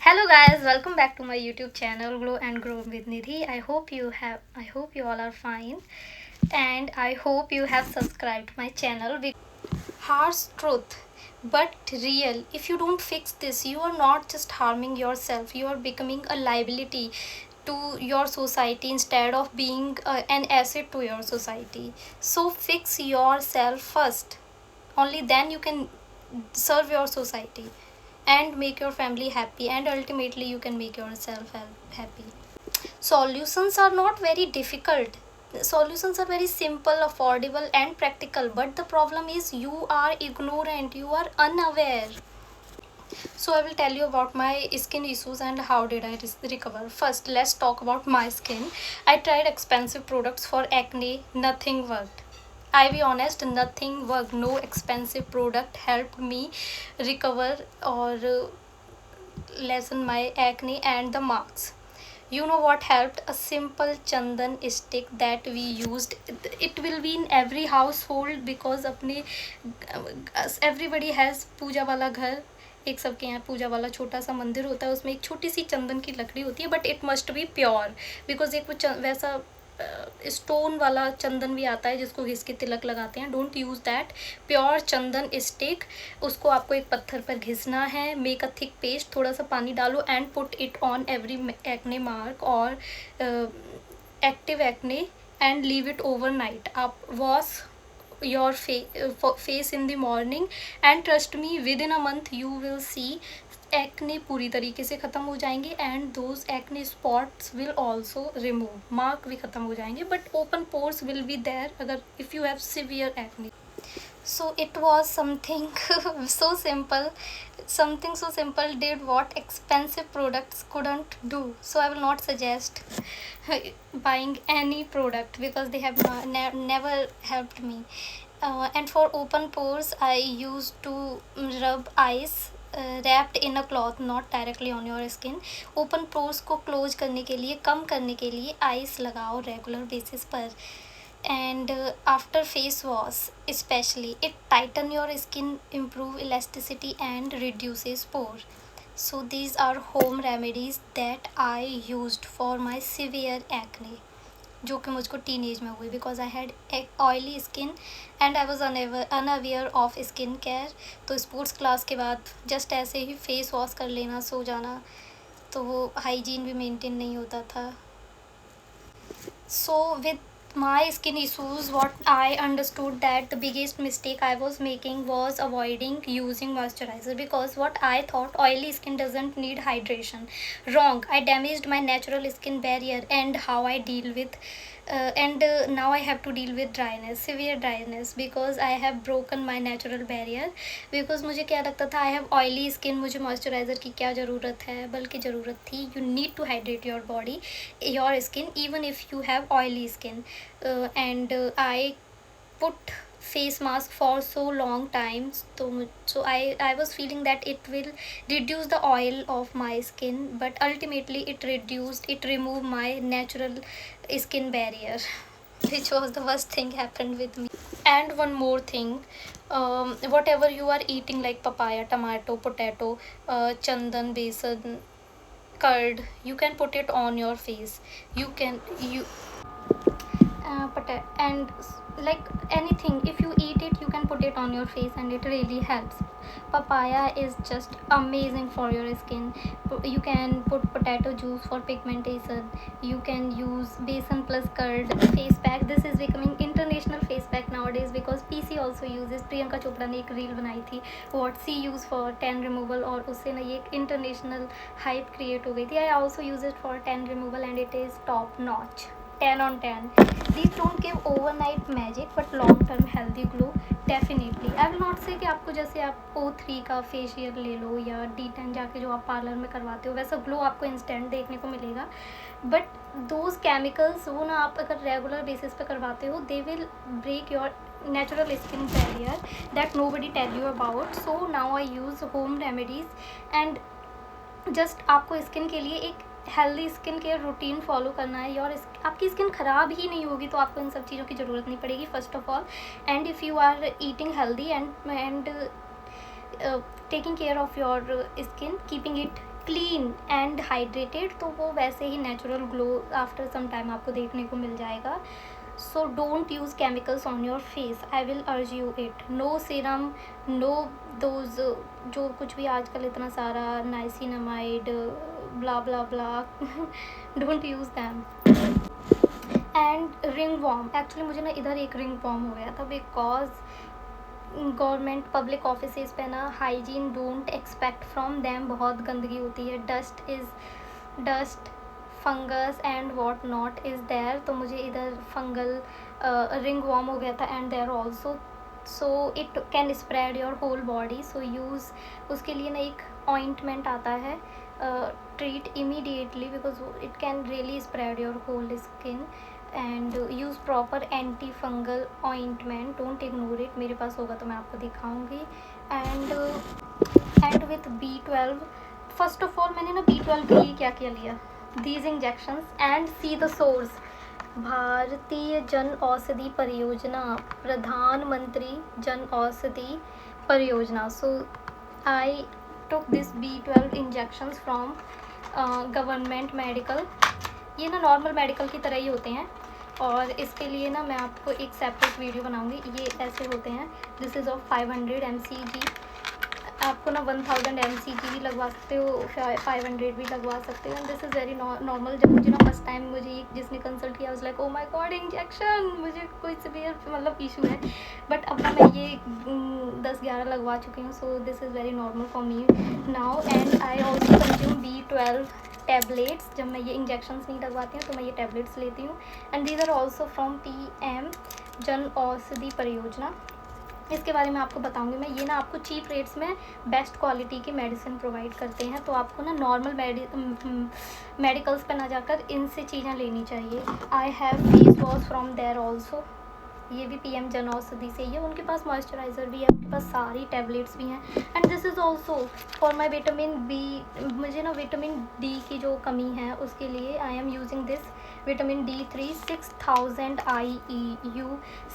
Hello guys, welcome back to my YouTube channel Glow and Grow with Nidhi. I hope you all are fine and I hope you have subscribed my channel. Harsh truth but real. If you don't fix this, you are not just harming yourself, you are becoming a liability to your society instead of being an asset to your society. So fix yourself first. Only then you can serve your society and make your family happy, and ultimately you can make yourself happy. Solutions are not very difficult. Solutions are very simple, affordable and practical, but the problem is you are ignorant, you are unaware. So I will tell you about my skin issues and how did I recover. First, let's talk about my skin. I tried expensive products for acne, nothing worked. I be honest, nothing worked. No expensive product helped me recover or lessen my acne and the marks. You know what helped? A simple chandan stick that we used. It will be in every household because अपने everybody has पूजा वाला घर, एक सबके यहाँ पूजा वाला छोटा सा मंदिर होता है, उसमें एक छोटी सी चंदन की लकड़ी होती है, but it must be pure because एक वो वैसा स्टोन वाला चंदन भी आता है जिसको घिस के तिलक लगाते हैं. Don't use that. Pure Chandan stick, उसको आपको एक पत्थर पर घिसना है. मेक अ थिक पेस्ट, थोड़ा सा पानी डालो and put it on every acne mark और active acne and leave it overnight. आप wash your face in the morning and trust me, within a month you will see acne पूरी तरीके से ख़त्म हो जाएंगे and those acne spots will also remove. Mark भी ख़त्म हो जाएंगे but open pores will be there अगर if you have severe acne. So it was something so simple, something so simple did what expensive products couldn't do. So I will not suggest buying any product because they have never helped me. And for open pores I used to rub ice wrapped in a cloth, not directly on your skin. Open pores को close करने के लिए, कम करने के लिए ice लगाओ regular basis पर. And after face wash especially, it tighten your skin, improve elasticity and reduces pore. So these are home remedies that I used for my severe acne जो कि मुझको टीन एज में हुई because I had oily skin and I was unaware of skin care. तो sports class के बाद just ऐसे ही face wash कर लेना, सो जाना, तो वो हाइजीन भी मेंटेन नहीं होता था. So with my skin issues, what I understood that the biggest mistake I was making was avoiding using moisturizer because what I thought oily skin doesn't need hydration. Wrong. I damaged my natural skin barrier and how I deal with and now I have to deal with dryness, severe dryness because I have broken my natural barrier. because मुझे क्या लगता था I have oily skin, मुझे moisturizer की क्या ज़रूरत है, बल्कि ज़रूरत थी you need to hydrate your body, your skin even if you have oily skin. And I put face mask for so long times, so I was feeling that it will reduce the oil of my skin, but ultimately it removed my natural skin barrier which was the worst thing happened with me. And one more thing, whatever you are eating like papaya, tomato, potato, chandan, besan, curd, you can put it on your face. You and like anything, if you eat it you can put it on your face and it really helps. Papaya is just amazing for your skin. You can put potato juice for pigmentation. You can use besan plus curd face pack. This is becoming international face pack nowadays because PC also uses. Priyanka Chopra ने एक reel बनाई थी what she use for tan removal और उससे ना ये एक international hype create हो गई थी. I also use it for tan removal and it is top notch. 10 on 10. These don't give overnight magic but long term healthy glow definitely. I will not say कि आपको जैसे आप O3 का facial ले लो या D10 जाके जो आप पार्लर में करवाते हो वैसा ग्लो आपको इंस्टेंट देखने को मिलेगा, बट दोज केमिकल्स वो ना आप अगर रेगुलर बेसिस पे करवाते हो they will break your natural skin barrier that nobody tell you about. So now I use home remedies and just आपको स्किन के लिए एक healthy skin care routine follow करना है. और आपकी स्किन ख़राब ही नहीं होगी तो आपको इन सब चीज़ों की ज़रूरत नहीं पड़ेगी first of all. And if you are eating healthy and taking care of your skin, keeping it clean and hydrated, तो वो वैसे ही natural glow after some time आपको देखने को मिल जाएगा. So don't use chemicals on your face, I will urge you it. No serum, no those, जो कुछ भी आजकल इतना सारा niacinamide blah blah blah, don't use them. And ring warm, actually मुझे ना इधर एक रिंग वॉर्म हो गया था बिकॉज गवर्नमेंट पब्लिक ऑफिसेज पे ना hygiene don't expect from them, बहुत गंदगी होती है, dust fungus and what not is there. तो मुझे इधर फंगल रिंग वॉर्म हो गया था and there also, so it can spread your whole body. So use, उसके लिए ना एक ऑइंटमेंट आता है, treat immediately because it can really spread your whole skin. And use proper anti fungal ointment, don't ignore it. मेरे पास होगा तो मैं आपको दिखाऊंगी. And with B12, first of all मैंने ना B12 के लिए क्या क्या लिया, these injections and see the source. भारतीय जन औषधि परियोजना, प्रधानमंत्री जन औषधि परियोजना. सो आई took this B12 injections from government medical. ये ना नॉर्मल मेडिकल की तरह ही होते हैं, और इसके लिए ना मैं आपको एक सेपरेट वीडियो बनाऊंगी. ये ऐसे होते हैं. This is of 500 mcg. आपको ना 1000 mcg भी लगवा सकते हो, 500 भी लगवा सकते हो. And this is very normal. जब मुझे ना फर्स्ट टाइम मुझे जिसने कंसल्ट किया, was like oh my God injection, मुझे कोई सीवियर मतलब इशू है. बट अब ना मैं ये 10-11 लगवा चुकी हूँ. So this is very normal for me now. And I also consume B12 tablets. जब मैं ये इंजेक्शंस नहीं लगवाती हूँ तो मैं ये टैबलेट्स लेती हूँ. And these are also from PM जन औषधि परियोजना. इसके बारे में आपको बताऊंगी मैं. ये ना आपको चीप रेट्स में बेस्ट क्वालिटी की मेडिसिन प्रोवाइड करते हैं, तो आपको ना नॉर्मल मेडिकल्स पे ना जाकर इनसे चीज़ें लेनी चाहिए. I have face wash from there also. ये भी PM जन औषधि से ही है. उनके पास मॉइस्चराइज़र भी है, उनके पास सारी टैबलेट्स भी हैं. And this is also for my vitamin B. मुझे ना विटामिन D की जो कमी है उसके लिए I am using this vitamin D3 6000 IEU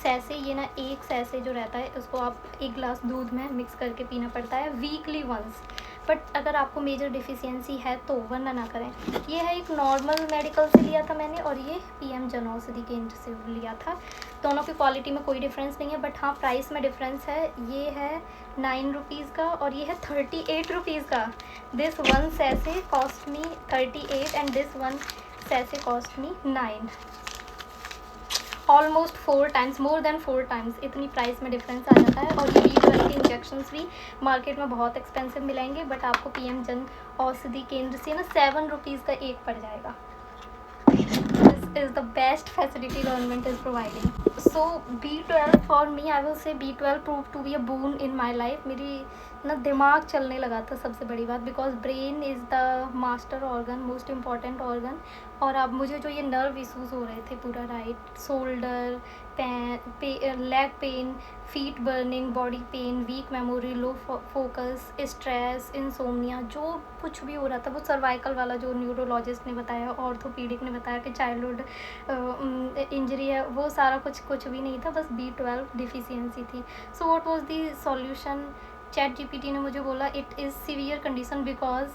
सैसे. ये ना एक सैसे जो रहता है उसको आप एक गिलास दूध में मिक्स करके पीना पड़ता है वीकली वंस. बट अगर आपको मेजर डिफिशियंसी है तो वरना ना करें. ये है एक नॉर्मल मेडिकल से लिया था मैंने, और ये PM जन औषधि केंद्र से लिया था. दोनों की क्वालिटी में कोई डिफरेंस नहीं है, बट हाँ प्राइस में डिफरेंस है. ये है 9 रुपीज़ का और ये है 38 रुपीज़ का. This one sachet cost me 38 and this one sachet cost me 9. Almost 4 times, more than 4 times इतनी प्राइस में डिफरेंस आ जाता है. और ये B12 के इंजेक्शंस भी मार्केट में बहुत एक्सपेंसिव मिलेंगे, बट आपको PM जन औषधि केंद्र से ना 7 रुपीज़ का एक पड़ जाएगा. This is the best facility government is providing. So B12 for me, I will say B12 prove to be a boon in my life. मेरी ना दिमाग चलने लगा था, सबसे बड़ी बात, because brain is the master organ, most important organ. और अब मुझे जो ये नर्व इशूज़ हो रहे थे पूरा right shoulder leg pain, feet burning, body pain, weak memory, low focus, stress, insomnia, जो कुछ भी हो रहा था वो सर्वाइकल वाला जो न्यूरोलॉजिस्ट ने बताया, ऑर्थोपीडिक ने बताया कि चाइल्डहुड इंजरी है, वो सारा कुछ भी नहीं था, बस B12 डिफिशियंसी थी. So what was the solution? ChatGPT ने मुझे बोला it is severe condition because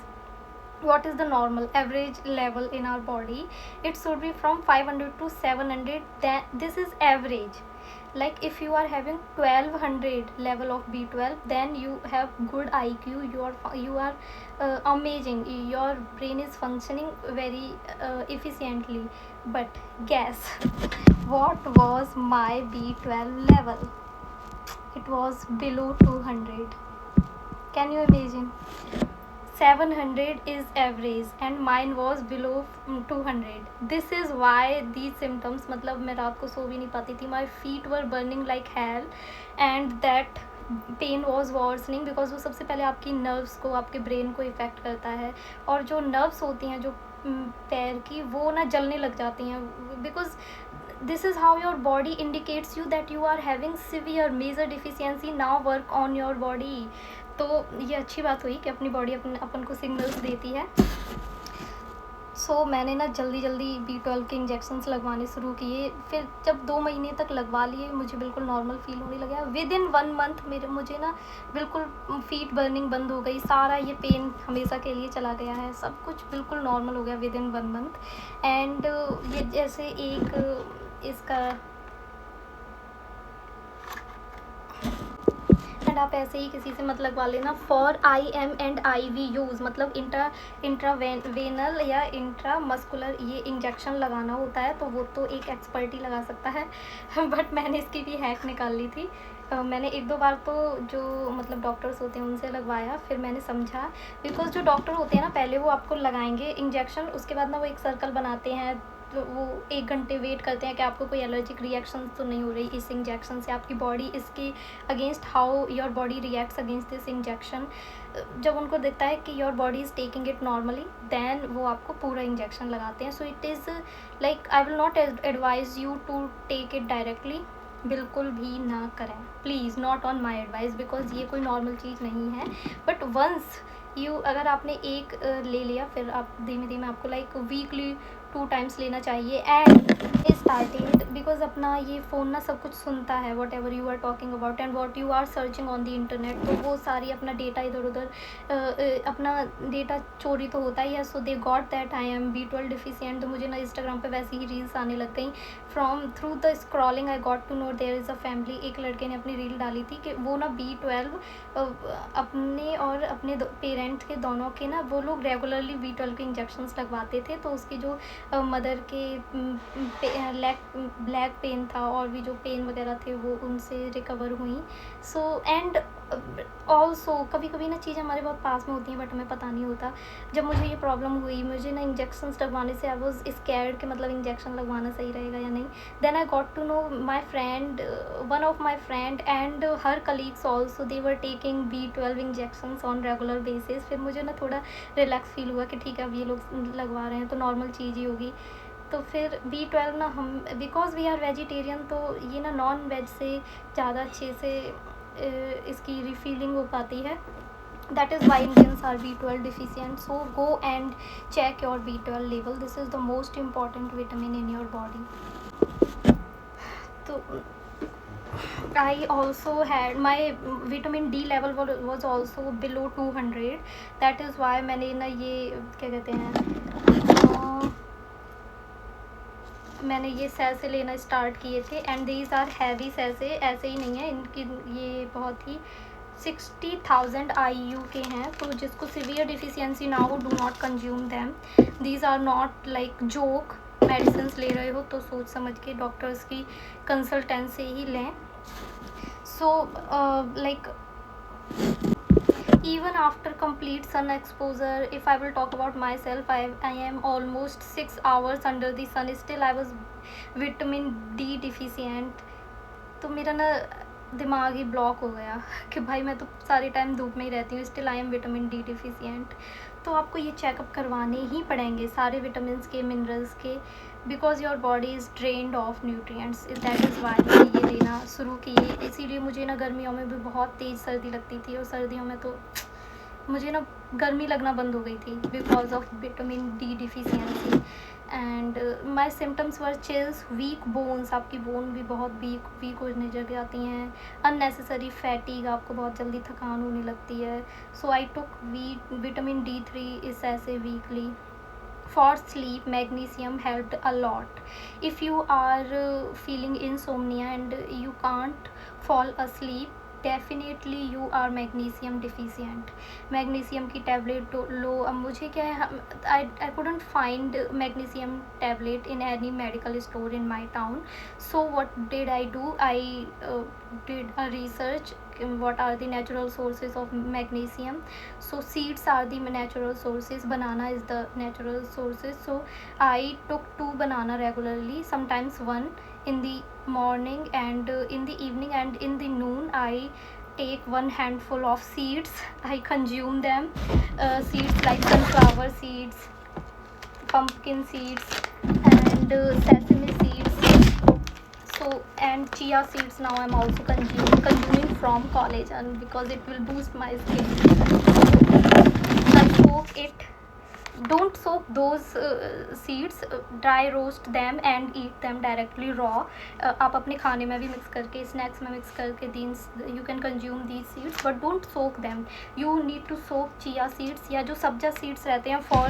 what is the normal average level in our body? It should be from 500 to 700. That this is average. Like if you are having 1200 level of B12, then you have good IQ, you are amazing, your brain is functioning very efficiently. But guess what was my B12 level? It was below 200. Can you imagine? 700 is average and mine was below 200. This is why these symptoms, मतलब मैं रात को सो भी नहीं पाती थी. My feet were burning like hell and that pain was worsening because वो सबसे पहले आपकी नर्व्स को, आपके ब्रेन को इफ़ेक्ट करता है. और जो नर्व्स होती हैं जो पैर की, वो ना जलने लग जाती हैं because this is how your body indicates you that you are having severe major deficiency. Now work on your body. तो ये अच्छी बात हुई कि अपनी बॉडी अपन को सिग्नल्स देती है. सो मैंने ना जल्दी जल्दी B12 के इंजेक्शन्स लगवाने शुरू किए। फिर जब 2 महीने तक लगवा लिए मुझे बिल्कुल नॉर्मल फ़ील होने लगा। विदिन 1 मंथ मुझे ना बिल्कुल फीट बर्निंग बंद हो गई, सारा ये पेन हमेशा के लिए चला गया है, सब कुछ बिल्कुल नॉर्मल हो गया विदिन 1 मंथ। एंड ये जैसे एक इसका एंड आप ऐसे ही किसी से मत लगवा लेना। For IM and IV use, मतलब इंट्रावेनल या इंट्रा मस्कुलर ये इंजेक्शन लगाना होता है, तो वो तो एक एक्सपर्ट ही लगा सकता है बट मैंने इसकी भी हैक निकाल ली थी। मैंने 1-2 बार तो जो मतलब डॉक्टर्स होते हैं उनसे लगवाया, फिर मैंने समझा, बिकॉज जो डॉक्टर होते हैं ना पहले वो आपको लगाएंगे इंजेक्शन, उसके बाद ना वो एक सर्कल बनाते हैं, तो वो 1 घंटे वेट करते हैं कि आपको कोई एलर्जिक रिएक्शन तो नहीं हो रही इस इंजेक्शन से, आपकी बॉडी इसके against how your body reacts against this injection. जब उनको दिखता है कि your body is taking it normally, then वो आपको पूरा इंजेक्शन लगाते हैं। So it is like I will not advise you to take it directly, बिल्कुल भी ना करें please, not on my advice, because ये कोई नॉर्मल चीज़ नहीं है। बट वंस अगर आपने एक ले लिया, फिर आप धीमे धीमे आपको लाइक वीकली 2 टाइम्स लेना चाहिए। एंड स्टार्टेड बिकॉज अपना ये फ़ोन ना सब कुछ सुनता है, whatever you are talking about and what you are searching on the internet, तो वो सारी अपना डेटा इधर उधर अपना डेटा चोरी तो होता ही है। So they got that I am B12 deficient, तो मुझे ना इंस्टाग्राम पे वैसे ही रील्स आने लग गई। From through the scrolling I got to know there is a family, एक लड़के ने अपनी रील डाली थी कि वो ना B12 अपने और अपने पेरेंट्स के दोनों के ना वो लोग रेगुलरली B12 के इंजेक्शन्स लगवाते थे, तो उसकी जो मदर के ब्लैक पेन था और भी जो पेन वगैरह थे वो उनसे रिकवर हुई। सो एंड ऑल्सो कभी कभी ना चीज़ें हमारे बहुत पास में होती हैं बट हमें पता नहीं होता। जब मुझे ये प्रॉब्लम हुई, मुझे ना इंजेक्शन्स लगवाने से आई वॉज स्कैर्ड कि मतलब इंजेक्शन लगवाना सही रहेगा या नहीं। Then I got to know my friend, one of my friend and her colleagues also they were taking B12 injections on regular basis. फिर मुझे ना थोड़ा रिलैक्स फील हुआ कि ठीक है अब ये लोग लगवा रहे हैं तो नॉर्मल चीज़ ही होगी। तो फिर B12 ना हम बिकॉज वी आर वेजिटेरियन, तो ये ना नॉन वेज से ज़्यादा अच्छे से इसकी रिफिलिंग हो पाती है। That is why Indians are B12 deficient. So go and check your B12 level. This is the most important vitamin in your body. So I also had my vitamin D level was also below 200. That is why मैंने ना ये क्या कहते हैं मैंने ये सैसे लेना start किए थे। एंड दीज आर हैवी सैसे, ऐसे ही नहीं है, इनकी ये बहुत ही 60,000 IU के हैं, तो जिसको सीवियर डिफिशियंसी ना हो do not consume them. These are not like joke, medicine ले रहे हो तो सोच समझ के डॉक्टर्स की कंसल्टेंसी ही लें। So like even after complete sun exposure, if I will talk about myself, I am almost 6 hours under the sun, still I was vitamin D deficient। तो मेरा ना दिमाग ही ब्लॉक हो गया कि भाई मैं तो सारे टाइम धूप में ही रहती हूँ, still I am vitamin D deficient. तो आपको ये चेकअप करवाने ही पड़ेंगे सारे विटामिन के, मिनरल्स के, because your body is drained of nutrients. That is Y मैंने ये लेना शुरू किए। इसीलिए मुझे ना गर्मियों में भी बहुत तेज़ सर्दी लगती थी और सर्दियों में तो मुझे ना गर्मी लगना बंद हो गई थी because of vitamin D deficiency. And my symptoms were chills, weak bones, आपकी बोन भी बहुत वीक होने लग जाती हैं, अननेसेसरी फैटीग, आपको बहुत जल्दी थकान होने लगती है। सो आई टुक विटामिन D3 इस ऐसे weekly. For sleep, magnesium helped a lot. If you are feeling insomnia and you can't fall asleep, definitely you are magnesium deficient. Magnesium की टैबलेट लो। अब मुझे क्या है, I couldn't find magnesium tablet in any medical store in my town. So what did I do, I did a research what are the natural sources of magnesium. So seeds are the natural sources, banana is the natural sources. So I took 2 banana regularly, sometimes 1 in the morning and in the evening, and in the noon I take 1 handful of seeds. I consume them. Seeds like sunflower seeds, pumpkin seeds and sesame seeds. So and chia seeds now I'm also consuming from college, and because it will boost my skin. I soak it, don't soak those seeds, dry roast them and eat them directly raw. आप अपने खाने में भी mix करके, snacks में mix करके these you can consume these seeds, but don't soak them. You need to soak chia seeds या जो सब्जा seeds रहते हैं for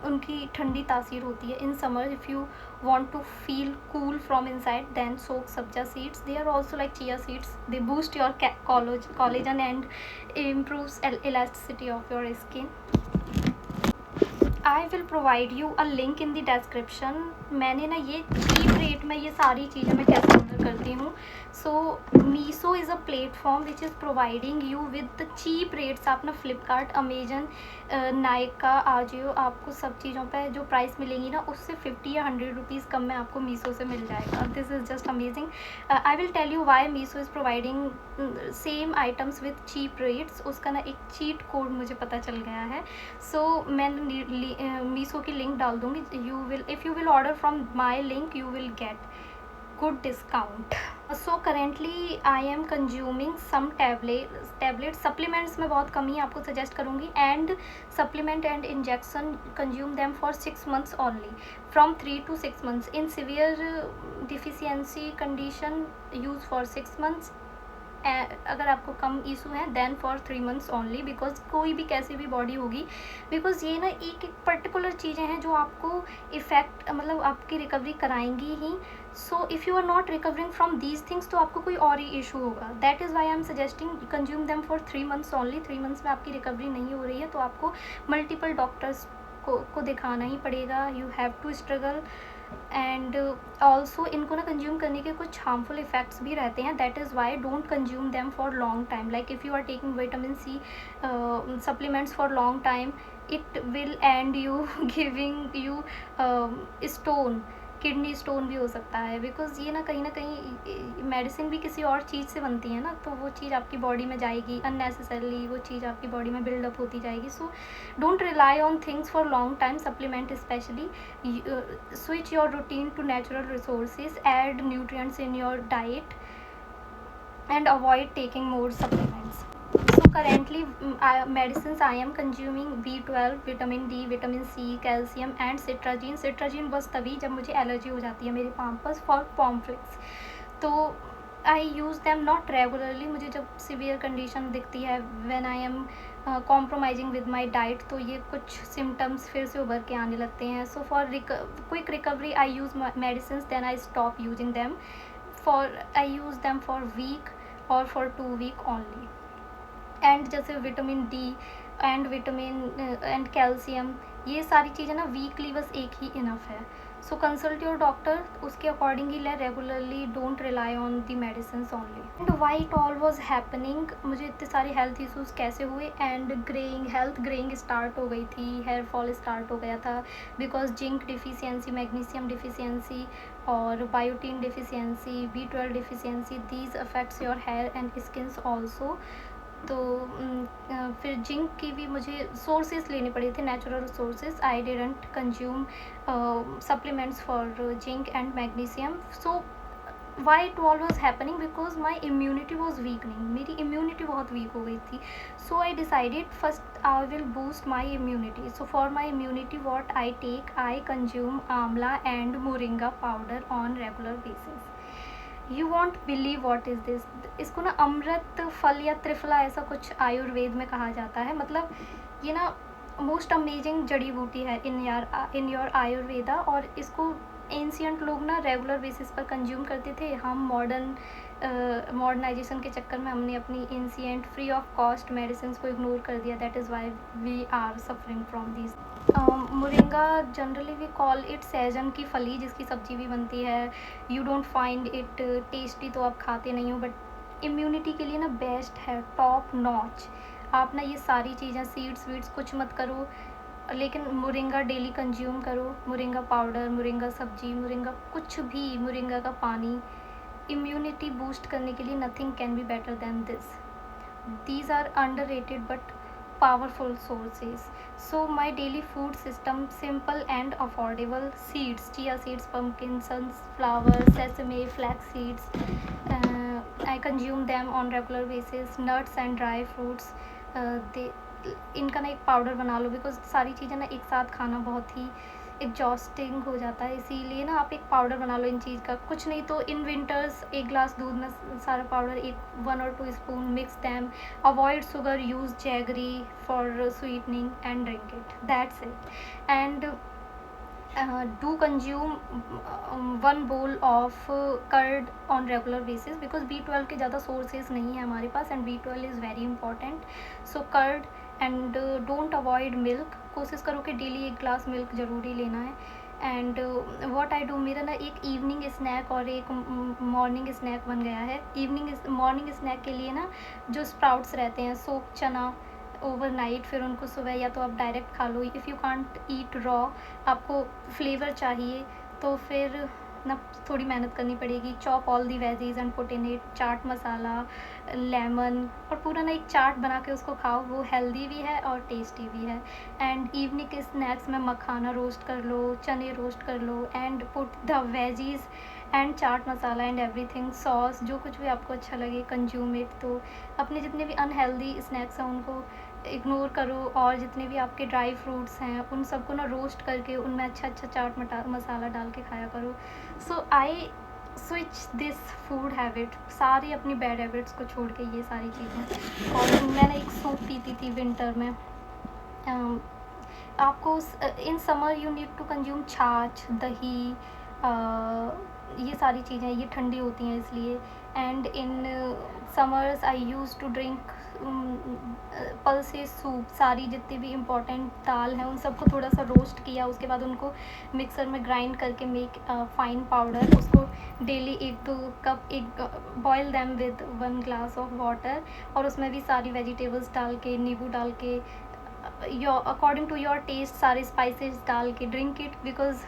उनकी ठंडी तासीर होती है in summer. If you want to feel cool from inside, then soak sabja seeds. They are also like chia seeds. They boost your collagen and improves elasticity of your skin. I will provide you a link in the description. मैंने ना ये cheap rate में ये सारी चीज़ें मैं कैसे order करती हूँ. So Meesho is a platform which is providing you with the cheap rates. आप ना फ्लिपकार्ट, अमेजन, नायका, आजियो, आपको सब चीज़ों पे जो प्राइस मिलेंगी ना उससे 50 या 100 रुपीज़ कम में आपको मीसो से मिल जाएगा. This is just amazing. I will tell you why Meesho is providing same items with cheap rates. उसका ना एक चीट कोड मुझे पता चल गया है. सो मैंने मीसो की लिंक डाल दूँगी. If you will order from my link you will get good discount. So currently I am consuming some tablets. Supplements में बहुत कम ही आपको suggest करूँगी, and supplement and injection consume them for 6 months only, from 3 to 6 months. In severe deficiency condition use for 6 months. अगर आपको कम issue है then for 3 months only, because कोई भी कैसी भी बॉडी होगी, बिकॉज ये ना एक पर्टिकुलर चीज़ें हैं जो आपको इफ़ेक्ट मतलब आपकी रिकवरी कराएंगी ही. So if you are not recovering from these things तो आपको कोई और ही इशू होगा. That is why I am suggesting consume them for 3 months only. 3 months में आपकी रिकवरी नहीं हो रही है तो आपको मल्टीपल डॉक्टर्स को दिखाना ही पड़ेगा. You have to struggle. And also इनको ना कंज्यूम करने के कुछ हार्मफुल इफेक्ट्स भी रहते हैं. That is why don't consume them for long time. Like if you are taking vitamin C supplements for long time, it will and you giving you stone. Kidney stone भी हो सकता है, because ये ना कहीं मेडिसिन भी किसी और चीज़ से बनती है ना, तो वो चीज़ आपकी बॉडी में जाएगी अननेसेसरली, वो चीज़ आपकी बॉडी में बिल्डअप होती जाएगी. So don't rely on things for long time. Supplement specially, switch your routine to natural resources, add nutrients in your diet and avoid taking more supplements. So currently medicines I am consuming B12, vitamin D, vitamin C, calcium and citragine. Citragine बस तभी जब मुझे allergy हो जाती है मेरे palm पर for पॉम्फ्रेट्स. तो आई यूज़ दैम नॉट रेगुलरली. मुझे जब सीवियर कंडीशन दिखती है when I am compromising with my diet, तो ये कुछ सिम्टम्स फिर से उभर के आने लगते हैं. So for quick recovery I use medicine, then I stop using them. I use them for week और फॉर 2 वीक ओनली. एंड जैसे vitamin D and vitamin and calcium, ये सारी चीज़ें ना वीकली बस एक ही इनफ है. सो कंसल्ट योर डॉक्टर, उसके अकॉर्डिंग ही ले regularly. Don't rely on the medicine only. And Y it all was happening, मुझे इतने सारे हेल्थ इशूज़ कैसे हुए. एंड हेल्थ ग्रेइंग स्टार्ट हो गई थी, हेयर फॉल स्टार्ट हो गया था, because zinc deficiency, magnesium deficiency और biotin deficiency, B12 deficiency, these affects your hair and skins also. तो फिर जिंक की भी मुझे सोर्सेज लेने पड़े थे, natural sources. I didn't consume supplements for zinc and magnesium. So why it all was happening, because my immunity was weakening. मेरी immunity बहुत वीक हो गई थी. So I decided first I will boost my immunity. So for my immunity what I take, I consume amla and moringa powder on regular basis. You won't believe what is this. इसको ना अमृत फल या त्रिफला ऐसा कुछ आयुर्वेद में कहा जाता है. मतलब ये ना मोस्ट अमेजिंग जड़ी बूटी है इन योर आयुर्वेदा. और इसको एंशियंट लोग ना रेगुलर बेसिस पर कंज्यूम करते थे. हम मॉडर्नाइजेशन के चक्कर में हमने अपनी ancient free of cost medicine को इग्नोर कर दिया. That is why we are suffering from this. Moringa generally we call it सहजन की फली, जिसकी सब्जी भी बनती है. You don't find it tasty, तो आप खाते नहीं हो, बट इम्यूनिटी के लिए ना बेस्ट है, टॉप नॉच. आप ना ये सारी चीज़ें सीड्स वीड्स कुछ मत करो, लेकिन मोरिंगा डेली कंज्यूम करो. मोरिंगा पाउडर, मोरिंगा सब्जी, मोरिंगा कुछ भी, मोरिंगा का पानी. इम्यूनिटी बूस्ट करने के लिए nothing can be better than this. These are underrated but powerful sources. So my daily food system simple and affordable. Seeds, chia seeds, pumpkin, sunflower, sesame, flax seeds. I consume them on regular basis. Nuts and dry fruits. इनका ना एक powder बना लो, because सारी चीज़ें ना एक साथ खाना बहुत ही एग्जॉस्टिंग हो जाता है, इसीलिए ना आप एक पाउडर बना लो इन चीज़ का। कुछ नहीं तो इन विंटर्स एक ग्लास दूध में सारा पाउडर, एक 1 or 2 spoon, mix them, avoid sugar, use jaggery for sweetening and drink it, that's it. And do consume 1 bowl of curd on regular basis, because B12 के ज़्यादा sources नहीं है हमारे पास, and B12 is very important, so curd। and don't avoid milk, कोशिश करो कि daily 1 glass milk ज़रूरी लेना है। एंड व्हाट आई डू, मेरा ना एक इवनिंग स्नैक और एक मॉर्निंग स्नैक बन गया है। मॉर्निंग स्नैक के लिए ना जो स्प्राउट्स रहते हैं, सोक चना ओवरनाइट, फिर उनको सुबह या तो आप डायरेक्ट खा लो, if you can't eat raw, आपको फ्लेवर चाहिए तो फिर ना थोड़ी मेहनत करनी पड़ेगी। Chop all the veggies and put in it, chaat masala, lemon, और पूरा ना एक चाट बना के उसको खाओ, वो हेल्दी भी है और टेस्टी भी है। एंड इवनिंग के स्नैक्स में मखाना रोस्ट कर लो, चने रोस्ट कर लो, and put the veggies and chaat masala and everything, sauce, जो कुछ भी आपको अच्छा लगे कंज्यूम इट। तो अपने जितने भी अनहेल्दी स्नैक्स हैं उनको इग्नोर करो, और जितने भी आपके ड्राई फ्रूट्स हैं उन सबको ना रोस्ट करके उनमें अच्छा चाट मसाला डाल के खाया करो। So I switch this food habit, सारी अपनी बैड हैबिट्स को छोड़ के ये सारी चीज़ें। और मैंने एक सूप पीती थी विंटर में। आपको in summer you need to consume chaas, dahi, ये सारी चीज़ें, ये ठंडी होती हैं इसलिए। And in summers I use to drink pulses soup, सारी जितनी भी इम्पोर्टेंट दाल हैं उन सबको थोड़ा सा रोस्ट किया, उसके बाद उनको मिक्सर में ग्राइंड करके मेक फाइन पाउडर, उसको डेली 1-2 कप एक boil them with 1 glass of water, और उसमें भी सारी वेजिटेबल्स डाल के, नींबू डाल के, your according to your taste सारे स्पाइसेस डाल के drink it, because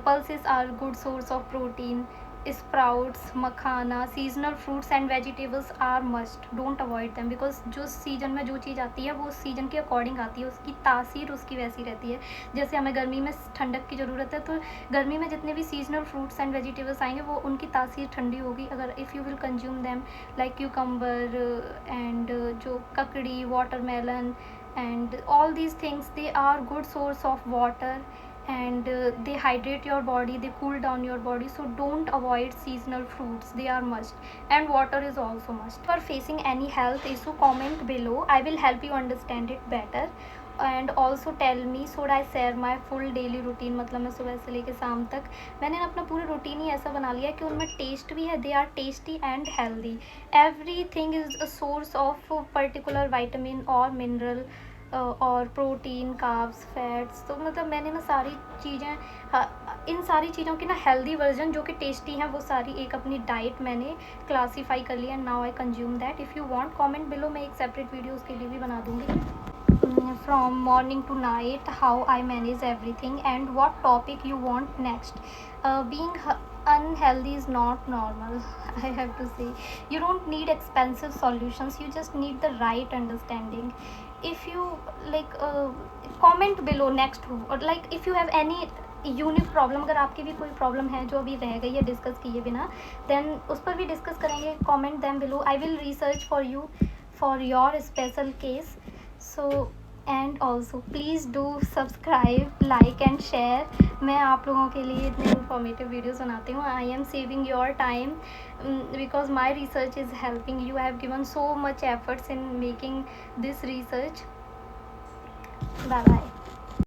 pulses are good source of protein। sprouts, makhana, seasonal fruits and vegetables are must, don't avoid them, because जो सीजन में जो चीज़ आती है वो उस सीजन के अकॉर्डिंग आती है, उसकी तासीर उसकी वैसी रहती है। जैसे हमें गर्मी में ठंडक की ज़रूरत है, तो गर्मी में जितने भी सीजनल फ्रूट्स एंड वेजिटेबल्स आएंगे वो उनकी तासीर ठंडी होगी, अगर if you will consume them, like cucumber and जो ककड़ी, watermelon, and all these things, they are good source of water, and they hydrate your body, they cool down your body, so don't avoid seasonal fruits, they are must, and water is also must। If you are facing any health issue, comment below, I will help you understand it better, and also tell me should I share my full daily routine, मतलब मैं सुबह से लेके शाम तक मैंने अपना पूरा रूटीन ही ऐसा बना लिया कि उनमें टेस्ट भी है, they are tasty and healthy, everything is a source of particular vitamin और मिनरल और प्रोटीन, कार्ब्स, फैट्स, तो मतलब मैंने ना सारी चीज़ें, इन सारी चीज़ों की ना हेल्दी वर्जन जो कि टेस्टी हैं वो सारी एक अपनी डाइट मैंने क्लासीफाई कर लिया, and now I consume that. If you want comment below, मैं एक सेपरेट वीडियो उसके लिए भी बना दूँगी। From morning to night, how I manage everything and what topic you want next. Being unhealthy is not normal, I have to say. You don't need expensive solutions, you just need the right understanding. If you like comment below next, or like if you have any unique problem, अगर आपकी भी कोई problem है जो अभी रह गई है डिस्कस किए बिना, देन उस पर भी डिस्कस करेंगे, comment them below, I will research for you for your special case. So and also please do subscribe, like and share. मैं आप लोगों के लिए इतने इन्फॉर्मेटिव वीडियोस बनाती हूँ। I am saving your time because my research is helping you, have given so much efforts in making this research. Bye bye.